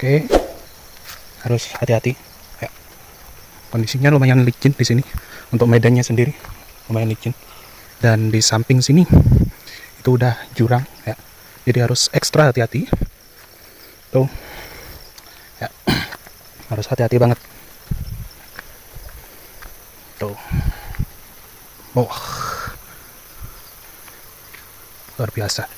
Oke, harus hati-hati ya. Kondisinya lumayan licin di sini. Untuk medannya sendiri lumayan licin, dan di samping sini itu udah jurang ya, jadi harus ekstra hati-hati tuh ya. Harus hati-hati banget tuh. Oh, luar biasa.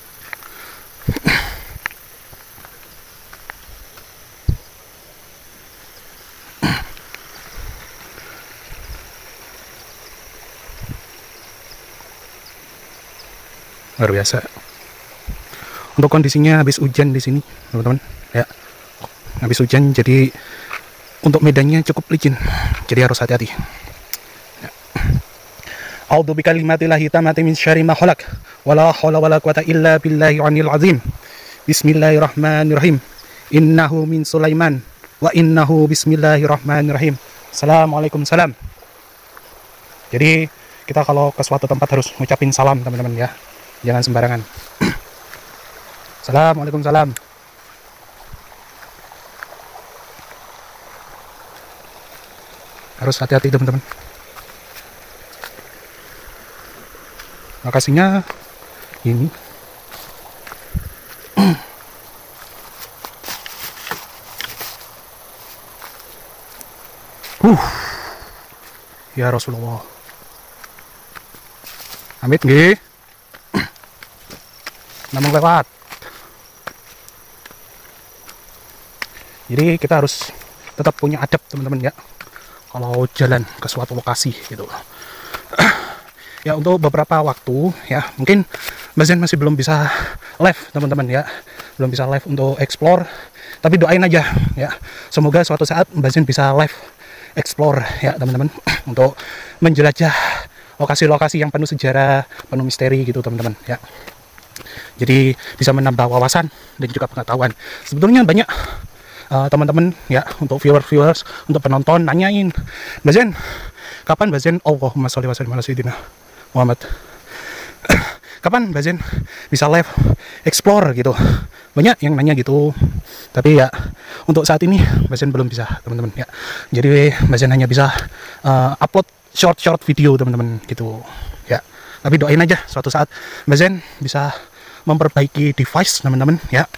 Luar biasa. Untuk kondisinya habis hujan di sini, teman-teman ya. Habis hujan, jadi untuk medannya cukup licin, jadi harus hati-hati. Ya. A'udzu bikalimatillahi tammati min syarri ma khalaq, wala haula wala quwata illa billahi aliyil azim. Bismillahirrahmanirrahim. Innahu min Sulaiman wa innahu bismillahirrahmanirrahim. Assalamualaikum salam. Jadi kita kalau ke suatu tempat harus ngucapin salam, teman-teman ya. Jangan sembarangan. Assalamualaikum salam. Harus hati-hati, teman-teman. Lokasinya ini. Ya Rasulullah. Amit nggih. Namun lewat. Jadi kita harus tetap punya adab, teman-teman ya, kalau jalan ke suatu lokasi gitu. Ya, untuk beberapa waktu ya, mungkin Mbak Zen masih belum bisa live, teman-teman ya, belum bisa live untuk explore, tapi doain aja ya, semoga suatu saat Mbak Zen bisa live explore ya, teman-teman, untuk menjelajah lokasi-lokasi yang penuh sejarah, penuh misteri gitu, teman-teman ya. Jadi bisa menambah wawasan dan juga pengetahuan. Sebetulnya banyak teman-teman ya, untuk viewers, untuk penonton nanyain, Mbak Zen, kapan Mbak Zen, Allahumma sholli wa sallim ala sayyidina Muhammad, kapan Mbak Zen bisa live explore gitu. Banyak yang nanya gitu, tapi ya untuk saat ini Mbak Zen belum bisa, teman-teman ya. Jadi Mbak Zen hanya bisa upload short video, teman-teman gitu ya. Tapi doain aja suatu saat Mbak Zen bisa memperbaiki device, teman-teman ya.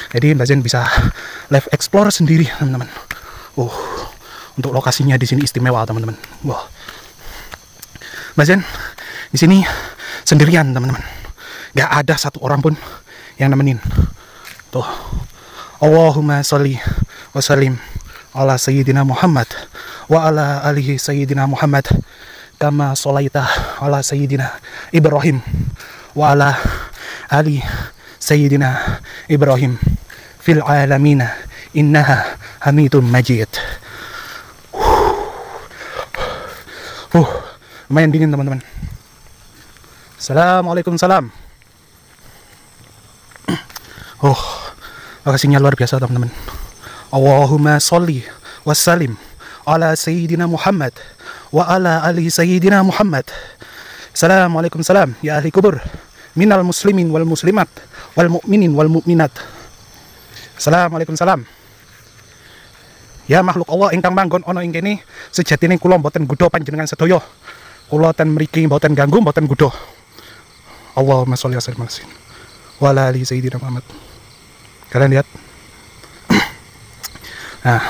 Jadi Mbak Zen bisa live explore sendiri, teman-teman. Untuk lokasinya di sini istimewa, teman-teman. Wah, Mbak Zen di sini sendirian, teman-teman. Gak ada satu orang pun yang nemenin. Tuh, Allahumma sholli wa sallim ala sayyidina Muhammad wa ala alihi sayyidina Muhammad kama sholaita ala sayyidina Ibrahim wa ala ali sayyidina Ibrahim fil alamina innaha hamidun majid. Lumayan dingin, teman-teman. Assalamualaikum salam. Lokasinya luar biasa, teman-teman. Allahumma sholli wa sallim ala sayyidina Muhammad wa ala ali sayyidina Muhammad. Assalamualaikum salam ya ahli kubur minal muslimin wal muslimat wal mu'minin wal mu'minat. Assalamualaikum salam. Ya makhluk Allah ingkang manggon ana ing kene, sejatine kula mboten gudha panjenengan sedaya. Kula ten mriki mboten ganggu, mboten gudha. Allahumma sholli wa ala ali sayyidina Muhammad. Kalian lihat. Nah,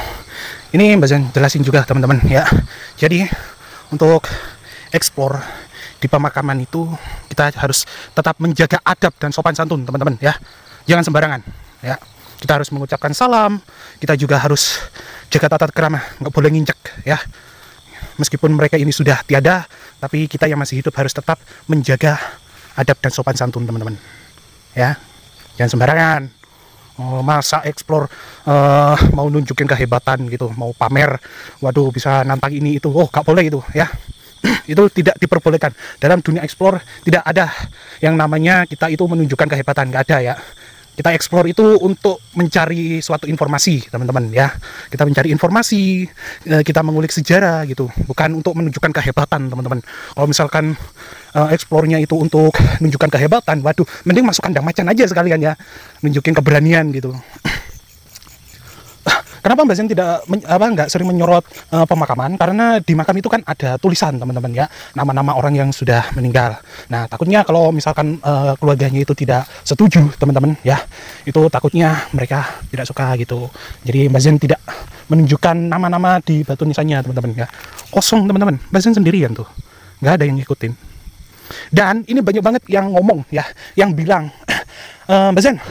ini Mbak Zen jelasin juga, teman-teman ya. Jadi untuk explore di pemakaman itu kita harus tetap menjaga adab dan sopan santun, teman-teman ya. Jangan sembarangan ya. Kita harus mengucapkan salam, kita juga harus jaga tata krama, nggak boleh nginjek ya. Meskipun mereka ini sudah tiada, tapi kita yang masih hidup harus tetap menjaga adab dan sopan santun, teman-teman ya. Jangan sembarangan. Masa explore mau nunjukin kehebatan gitu, mau pamer, waduh bisa nantang ini itu, gak boleh itu ya. Itu tidak diperbolehkan dalam dunia explore. Tidak ada yang namanya kita itu menunjukkan kehebatan, gak ada ya. Kita explore itu untuk mencari suatu informasi, teman-teman ya. Kita mencari informasi, kita mengulik sejarah gitu, bukan untuk menunjukkan kehebatan, teman-teman. Kalau misalkan explore-nya itu untuk menunjukkan kehebatan, waduh, mending masuk kandang macan aja sekalian ya, nunjukin keberanian gitu. Kenapa Mbak Zen tidak nggak sering menyorot pemakaman? Karena di makam itu kan ada tulisan teman-teman ya, nama-nama orang yang sudah meninggal. Nah takutnya kalau misalkan keluarganya itu tidak setuju teman-teman ya, itu takutnya mereka tidak suka gitu. Jadi Mbak Zen tidak menunjukkan nama-nama di batu nisannya teman-teman ya. Kosong teman-teman, Mbak Zen sendirian tuh, nggak ada yang ngikutin. Dan ini banyak banget yang ngomong ya, yang bilang, Mbak Zen,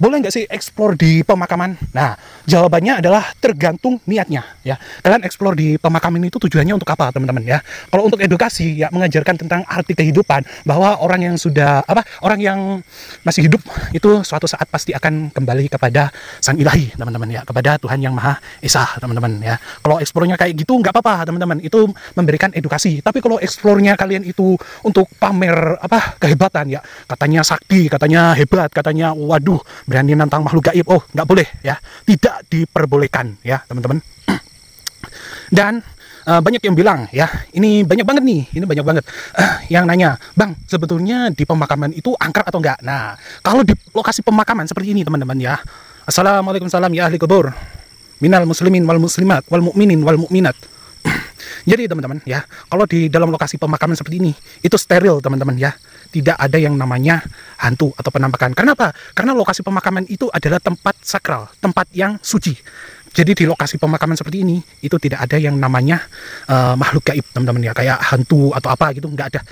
boleh nggak sih explore di pemakaman? Nah, jawabannya adalah tergantung niatnya ya. Kalian explore di pemakaman itu tujuannya untuk apa, teman-teman ya? Kalau untuk edukasi ya, mengajarkan tentang arti kehidupan, bahwa orang yang sudah orang yang masih hidup itu suatu saat pasti akan kembali kepada Sang Ilahi, teman-teman ya, kepada Tuhan Yang Maha Esa, teman-teman ya. Kalau explore-nya kayak gitu nggak apa-apa, teman-teman. Itu memberikan edukasi. Tapi kalau explore-nya kalian itu untuk pamer kehebatan ya, katanya sakti, katanya hebat, katanya waduh berani nantang makhluk gaib, oh nggak boleh ya, tidak diperbolehkan ya teman-teman. Dan banyak yang bilang ya, ini banyak banget nih, ini banyak banget yang nanya, Bang sebetulnya di pemakaman itu angker atau enggak? Nah kalau di lokasi pemakaman seperti ini teman-teman ya, Assalamualaikum salam ya ahli kubur, minal muslimin wal muslimat wal mu'minin wal mu'minat. Jadi teman-teman ya, kalau di dalam lokasi pemakaman seperti ini itu steril teman-teman ya, tidak ada yang namanya hantu atau penampakan. Kenapa? Karena lokasi pemakaman itu adalah tempat sakral, tempat yang suci. Jadi di lokasi pemakaman seperti ini itu tidak ada yang namanya makhluk gaib teman-teman ya, kayak hantu atau apa gitu, nggak ada.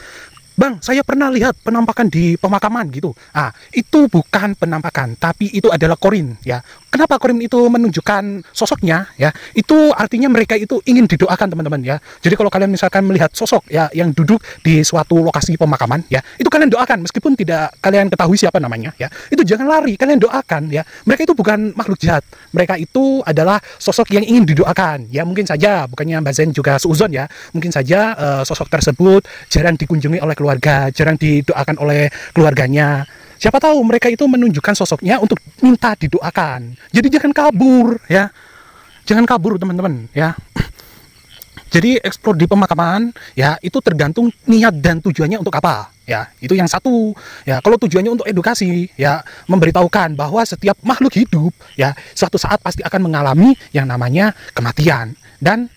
Bang, saya pernah lihat penampakan di pemakaman gitu. Ah, itu bukan penampakan, tapi itu adalah korin ya. Kenapa korin itu menunjukkan sosoknya ya? Itu artinya mereka itu ingin didoakan teman-teman ya. Jadi kalau kalian misalkan melihat sosok ya yang duduk di suatu lokasi pemakaman ya, itu kalian doakan meskipun tidak kalian ketahui siapa namanya ya. Itu jangan lari, kalian doakan ya. Mereka itu bukan makhluk jahat. Mereka itu adalah sosok yang ingin didoakan. Ya mungkin saja, bukannya Mbak Zen juga suuzon ya. Mungkin saja sosok tersebut jarang dikunjungi oleh keluarga, jarang didoakan oleh keluarganya. Siapa tahu mereka itu menunjukkan sosoknya untuk minta didoakan. Jadi jangan kabur ya. Jangan kabur teman-teman ya. Jadi eksplor di pemakaman ya itu tergantung niat dan tujuannya untuk apa. Ya, itu yang satu. Ya, kalau tujuannya untuk edukasi ya, memberitahukan bahwa setiap makhluk hidup ya suatu saat pasti akan mengalami yang namanya kematian. Dan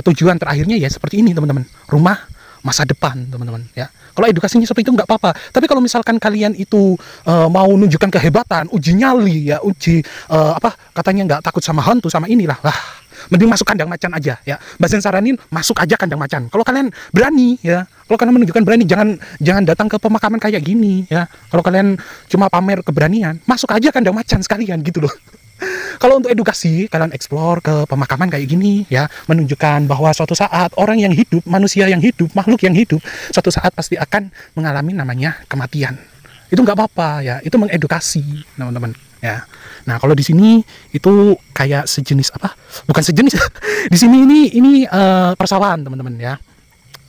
tujuan terakhirnya ya seperti ini teman-teman. Rumah masa depan teman-teman ya. Kalau edukasinya seperti itu nggak apa-apa. Tapi kalau misalkan kalian itu mau nunjukkan kehebatan, uji nyali ya, uji katanya nggak takut sama hantu sama inilah, wah mending masuk kandang macan aja ya. Mbak Zen saranin masuk aja kandang macan. Kalau kalian berani ya, kalau kalian menunjukkan berani, jangan datang ke pemakaman kayak gini ya. Kalau kalian cuma pamer keberanian, masuk aja kandang macan sekalian gitu loh. Kalau untuk edukasi, kalian explore ke pemakaman kayak gini ya, menunjukkan bahwa suatu saat orang yang hidup, manusia yang hidup, makhluk yang hidup, suatu saat pasti akan mengalami namanya kematian. Itu nggak apa-apa ya, itu mengedukasi teman-teman ya. Nah kalau di sini itu kayak sejenis apa? Bukan sejenis. Di sini ini persawahan teman-teman ya.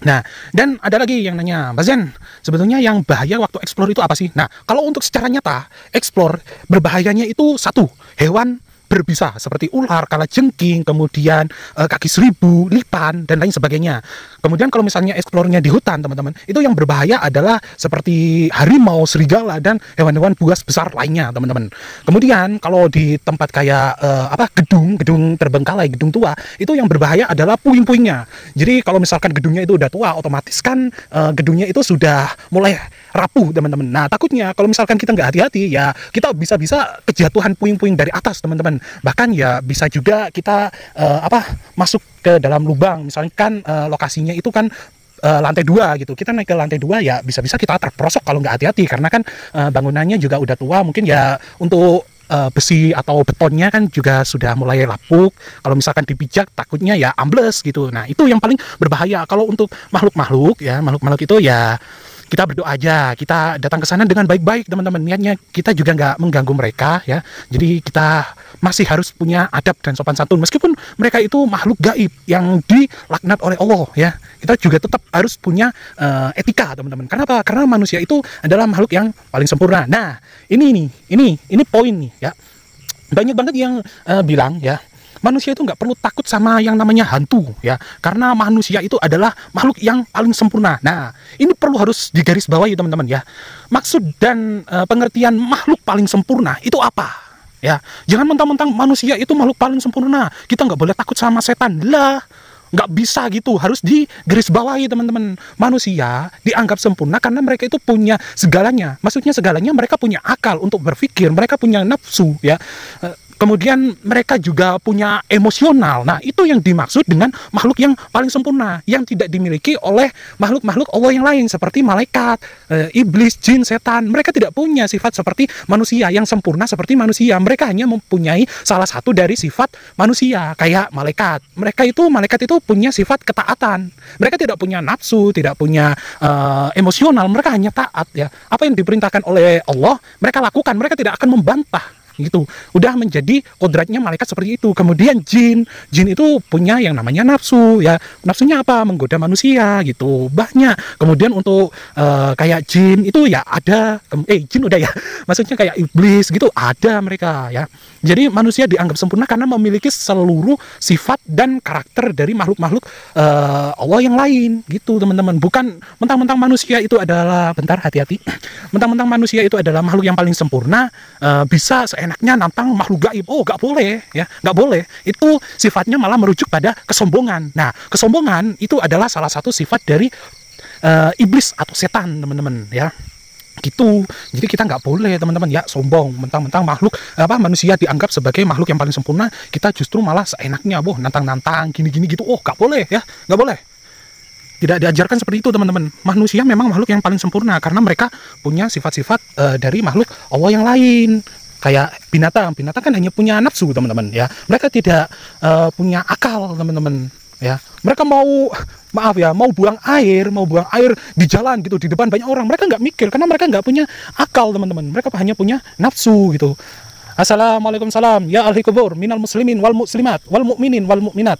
Nah, dan ada lagi yang nanya, Mbak Zen, sebetulnya yang bahaya waktu explore itu apa sih? Nah, kalau untuk secara nyata, explore berbahayanya itu satu, hewan berbisa seperti ular, kalajengking, kemudian kaki seribu, lipan, dan lain sebagainya. Kemudian kalau misalnya eksplornya di hutan, teman-teman, itu yang berbahaya adalah seperti harimau, serigala, dan hewan-hewan buas besar lainnya, teman-teman. Kemudian kalau di tempat kayak gedung terbengkalai, gedung tua, itu yang berbahaya adalah puing-puingnya. Jadi kalau misalkan gedungnya itu udah tua, otomatis kan gedungnya itu sudah mulai rapuh, teman-teman. Nah, takutnya kalau misalkan kita nggak hati-hati, ya kita bisa-bisa kejatuhan puing-puing dari atas, teman-teman. Bahkan ya bisa juga kita masuk ke dalam lubang. Misalnya kan lokasinya itu kan lantai 2 gitu. Kita naik ke lantai 2 ya bisa-bisa kita terperosok kalau nggak hati-hati, karena kan bangunannya juga udah tua. Mungkin ya untuk besi atau betonnya kan juga sudah mulai lapuk. Kalau misalkan dipijak takutnya ya ambles gitu. Nah, itu yang paling berbahaya. Kalau untuk makhluk-makhluk ya, makhluk-makhluk itu ya kita berdoa aja, kita datang ke sana dengan baik-baik teman-teman. Niatnya kita juga nggak mengganggu mereka ya. Jadi kita masih harus punya adab dan sopan santun meskipun mereka itu makhluk gaib yang dilaknat oleh Allah ya. Kita juga tetap harus punya etika teman-teman. Kenapa? Karena manusia itu adalah makhluk yang paling sempurna. Nah, ini poin nih ya. Banyak banget yang bilang ya, manusia itu nggak perlu takut sama yang namanya hantu ya, karena manusia itu adalah makhluk yang paling sempurna. Nah, ini perlu harus digarisbawahi teman-teman ya. Maksud dan pengertian makhluk paling sempurna itu apa? ya. Jangan mentang-mentang manusia itu makhluk paling sempurna, kita nggak boleh takut sama setan lah. Nggak bisa gitu, harus digarisbawahi teman-teman. Manusia dianggap sempurna karena mereka itu punya segalanya. Maksudnya segalanya, mereka punya akal untuk berpikir, mereka punya nafsu, ya. Kemudian mereka juga punya emosional. Nah, itu yang dimaksud dengan makhluk yang paling sempurna, yang tidak dimiliki oleh makhluk-makhluk Allah yang lain seperti malaikat, iblis, jin, setan. Mereka tidak punya sifat seperti manusia yang sempurna seperti manusia. Mereka hanya mempunyai salah satu dari sifat manusia, kayak malaikat. Malaikat itu punya sifat ketaatan. Mereka tidak punya nafsu, tidak punya emosional. Mereka hanya taat, ya. Apa yang diperintahkan oleh Allah, mereka lakukan. Mereka tidak akan membantah. Gitu, udah menjadi kodratnya malaikat seperti itu. Kemudian jin itu punya yang namanya nafsu, ya. Nafsunya apa? Menggoda manusia, gitu, banyak. Kemudian untuk kayak jin itu ya ada, jin udah ya, maksudnya kayak iblis gitu, ada mereka, ya. Jadi manusia dianggap sempurna karena memiliki seluruh sifat dan karakter dari makhluk-makhluk Allah yang lain, gitu teman-teman. Bukan mentang-mentang manusia itu adalah, bentar, hati-hati, mentang-mentang manusia itu adalah makhluk yang paling sempurna, bisa enaknya nantang makhluk gaib. Oh, nggak boleh, ya, nggak boleh. Itu sifatnya malah merujuk pada kesombongan. Nah, kesombongan itu adalah salah satu sifat dari iblis atau setan, teman-teman, ya. Gitu. Jadi kita nggak boleh, teman-teman, ya, sombong mentang-mentang manusia dianggap sebagai makhluk yang paling sempurna, kita justru malah seenaknya, nantang-nantang gini-gini gitu. Oh, nggak boleh, ya, nggak boleh. Tidak diajarkan seperti itu, teman-teman. Manusia memang makhluk yang paling sempurna karena mereka punya sifat-sifat dari makhluk Allah yang lain. Kayak binatang kan hanya punya nafsu, teman-teman, ya. Mereka tidak punya akal, teman-teman, ya. Mereka mau buang air di jalan gitu, di depan banyak orang, mereka nggak mikir karena mereka nggak punya akal, teman-teman. Mereka hanya punya nafsu, gitu. Assalamualaikum salam ya ahli kubur minal muslimin wal muslimat wal mu'minin wal mu'minat.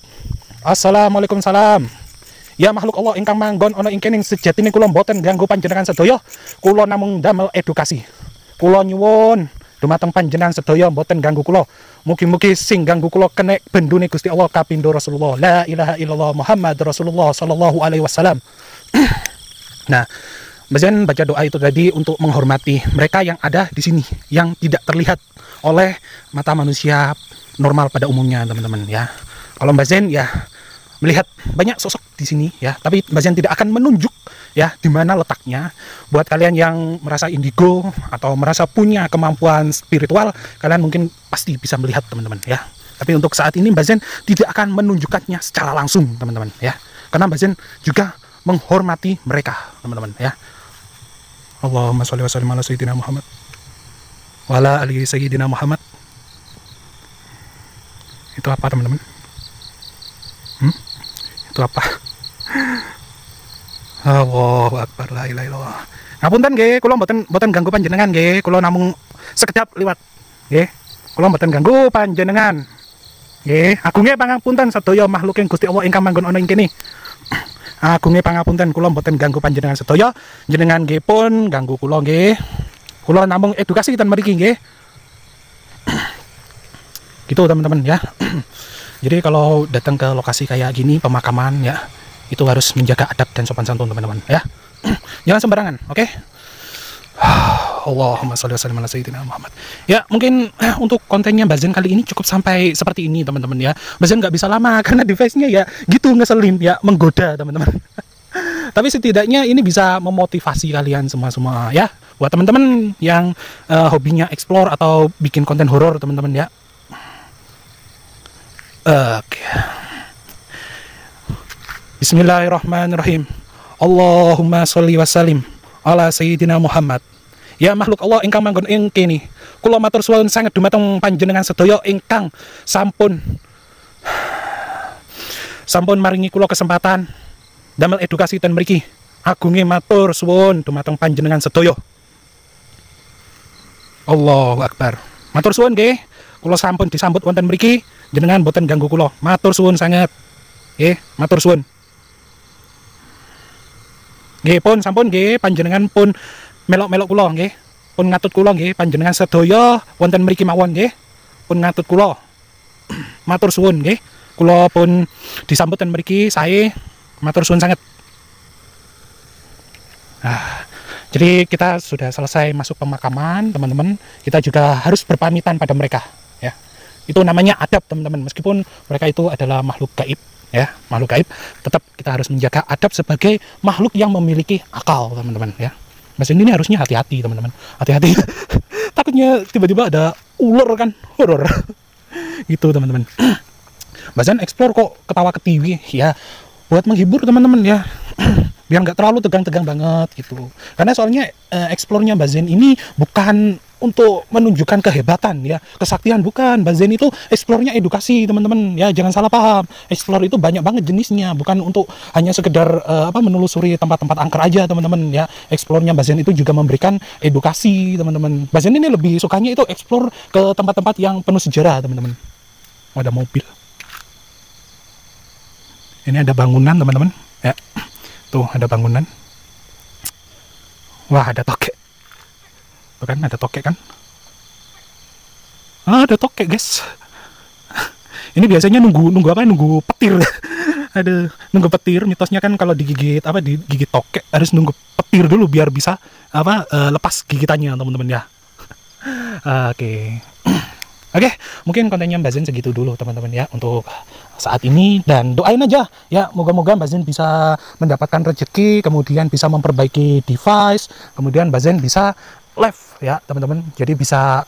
Assalamualaikum salam ya makhluk Allah ingkang manggon ana ing kene sejatine kula mboten ganggu panjenengan sedaya, kula namung damel edukasi. Kula nyuwun dumateng panjenengan sedaya mboten ganggu kula. Mugi-mugi sing ganggu kula kenek bendune Gusti Allah kapindo Rasulullah la ilaha illallah Muhammad Rasulullah sallallahu alaihi wasallam. Nah, Bazian baca doa itu tadi untuk menghormati mereka yang ada di sini, yang tidak terlihat oleh mata manusia normal pada umumnya, teman-teman, ya. Kalau Bazian ya melihat banyak sosok di sini, ya, tapi Bazian tidak akan menunjuk, ya, di mana letaknya. Buat kalian yang merasa indigo atau merasa punya kemampuan spiritual, kalian mungkin pasti bisa melihat, teman-teman, ya. Tapi untuk saat ini Bazian tidak akan menunjukkannya secara langsung, teman-teman, ya. Karena Bazian juga menghormati mereka, teman-teman, ya. Allahumma sholli wa sallim ala sayyidina Muhammad wa ala ali sayyidina Muhammad. Itu apa, teman-teman? Itu apa? Allahu akbar, la ilaha illallah. Ngapunten nggih, kula mboten ganggu panjenengan nggih, kula namung sekedap liwat nggih. Kula mboten ganggu panjenengan. Nggih, agunge pangapunten sedaya makhluking Gusti Allah ingkang manggon ana ing kene. Agunge pangapunten kula mboten ganggu panjenengan sedaya, jenengan nggih pun ganggu kula nggih. Kula namung edukasi ten mriki nggih. Gitu, teman-teman, ya. Jadi kalau datang ke lokasi kayak gini, pemakaman, ya, itu harus menjaga adab dan sopan santun, teman-teman, ya. Jangan sembarangan, oke? Allahumma sholli wa sallim ala sayyidina Muhammad. Ya, mungkin untuk kontennya Bazian kali ini cukup sampai seperti ini, teman-teman, ya. Bazian nggak bisa lama karena device-nya ya gitu ngeselin, ya, menggoda, teman-teman. Tapi setidaknya ini bisa memotivasi kalian semua, ya. Buat teman-teman yang hobinya explore atau bikin konten horor, teman-teman, ya. Oke. Bismillahirrahmanirrahim. Allahumma sholli wa sallim ala sayyidina Muhammad. Ya makhluk Allah ingkang manggon ing kene, kula matur suwun sanget dumateng panjenengan sedaya ingkang sampun maringi kula kesempatan damel edukasi ten mriki. Agunge matur suwun dumateng panjenengan sedaya. Allahu akbar. Matur suwun nggih, kula sampun disambut wonten mriki, jenengan boten ganggu kula. Matur suwun sanget. Nggih, matur suwun. Nggih pun sampun nggih panjenengan pun melok-melok kula nggih. Pun ngatut kula nggih panjenengan sedaya wonten mriki mawon nggih. Pun ngatut kula. Matur suwun nggih. Kula pun disambut ten mriki sae. Matur suwun sanget. Jadi kita sudah selesai masuk pemakaman, teman-teman. Kita juga harus berpamitan pada mereka, ya. Itu namanya adab, teman-teman. Meskipun mereka itu adalah makhluk gaib, ya, makhluk gaib, tetap kita harus menjaga adab sebagai makhluk yang memiliki akal, teman-teman, ya. Mas ini harusnya hati-hati, teman-teman. Hati-hati. Takutnya tiba-tiba ada ular kan, horor. Gitu, teman-teman. Badan explore kok ketawa ketiwi, ya. Buat menghibur teman-teman, ya. Biar nggak terlalu tegang-tegang banget gitu. Karena soalnya explore-nya Mbak Zen ini bukan untuk menunjukkan kehebatan, ya, kesaktian, bukan. Mbak Zen itu explore-nya edukasi, teman-teman, ya, jangan salah paham. Explore itu banyak banget jenisnya, bukan untuk hanya sekedar menelusuri tempat-tempat angker aja, teman-teman, ya. Explore-nya Mbak Zen itu juga memberikan edukasi, teman-teman. Mbak Zen ini lebih sukanya itu explore ke tempat-tempat yang penuh sejarah, teman-teman. Oh, ada mobil. Ini ada bangunan, teman-teman, ya. Tuh, ada bangunan. Wah, ada tokek. Tuh kan, ada tokek kan. Ah, ada tokek, guys. Ini biasanya nunggu apa? Nunggu petir. Ada nunggu petir. Mitosnya kan kalau digigit digigit tokek harus nunggu petir dulu biar bisa lepas gigitannya, teman-teman, ya. Oke. Oke, mungkin kontennya Mbak Zen segitu dulu, teman-teman, ya, untuk saat ini. Dan doain aja, ya, moga-moga Mbak Zen bisa mendapatkan rezeki, kemudian bisa memperbaiki device, kemudian Mbak Zen bisa live, ya, teman-teman. Jadi bisa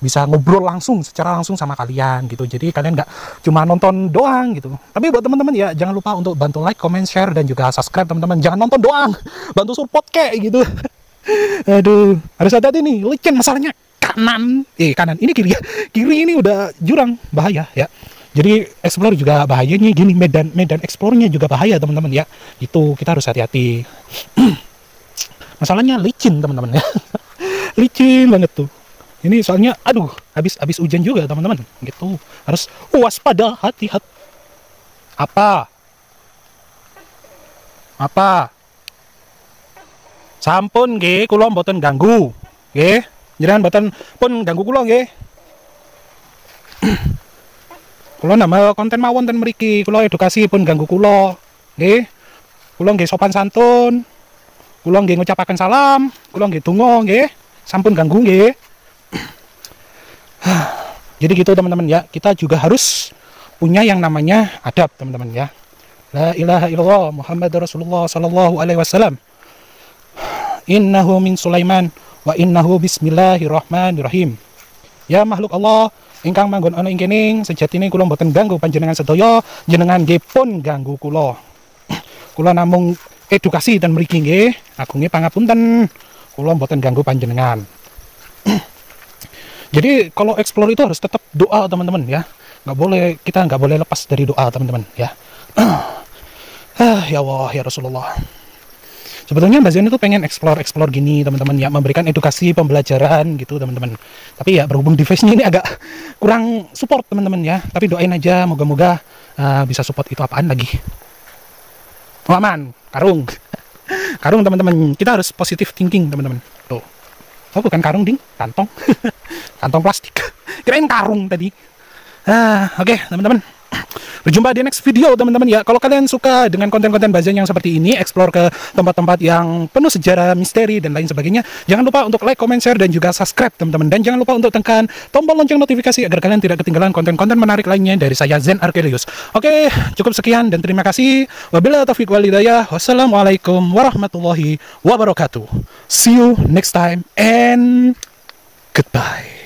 bisa ngobrol secara langsung sama kalian gitu. Jadi kalian nggak cuma nonton doang gitu. Tapi buat teman-teman, ya, jangan lupa untuk bantu like, comment, share, dan juga subscribe, teman-teman. Jangan nonton doang, bantu support kayak gitu. Aduh, harus hati-hati nih, licin masalahnya. Kanan ini kiri ini udah jurang, bahaya, ya. Jadi explore juga bahayanya gini, medan explore-nya juga bahaya, teman-teman, ya. Itu kita harus hati-hati. Masalahnya licin, teman-teman, ya. Licin banget tuh. Ini soalnya aduh, habis hujan juga, teman-teman, gitu. Harus waspada, hati-hati. Apa sampun nggih, kula mboten ganggu, nggih. Jangan boten pun ganggu kula nggih. Kula nama konten mawon ten mriki, kula edukasi pun ganggu kula. Nggih. Kula nggih sopan santun. Kula nggih ngucapaken salam, kula nggih donga nggih. Sampun ganggu nggih. Jadi gitu, teman-teman, ya. Kita juga harus punya yang namanya adab, teman-teman, ya. La ilaha illallah Muhammadur Rasulullah sallallahu alaihi wasallam. Innahu min Sulaiman wa innahu bismillahirrahmanirrahim. Ya makhluk Allah ingkang manggon ana ing kene, sejatine kula mboten ganggu panjenengan sedaya, jenengan nggih pun ganggu kula. Kula namung edukasi ten mriki nggih, agunge pangapunten. Kula mboten ganggu panjenengan. Jadi kalau explore itu harus tetap doa, teman-teman, ya. Kita nggak boleh lepas dari doa, teman-teman, ya. Ya Allah, ya Rasulullah. Sebetulnya Mbak Zen itu pengen explore gini, teman-teman, ya, memberikan edukasi, pembelajaran gitu, teman-teman. Tapi ya berhubung device-nya ini agak kurang support, teman-teman, ya. Tapi doain aja, moga-moga bisa support. Itu apaan lagi? Oh, aman, karung. Karung, teman-teman. Kita harus positive thinking, teman-teman. Tuh. Oh, bukan karung, ding, kantong. Kantong plastik. Kirain karung tadi. Oke, teman-teman. Berjumpa di next video, teman-teman, ya. Kalau kalian suka dengan konten-konten Mbak Zen yang seperti ini, explore ke tempat-tempat yang penuh sejarah, misteri, dan lain sebagainya, jangan lupa untuk like, comment, share, dan juga subscribe, teman-teman. Dan jangan lupa untuk tekan tombol lonceng notifikasi agar kalian tidak ketinggalan konten-konten menarik lainnya dari saya, Zen Archelius. Oke, cukup sekian dan terima kasih. Wabillahi taufiq wal hidayah. Wassalamualaikum warahmatullahi wabarakatuh. See you next time and goodbye.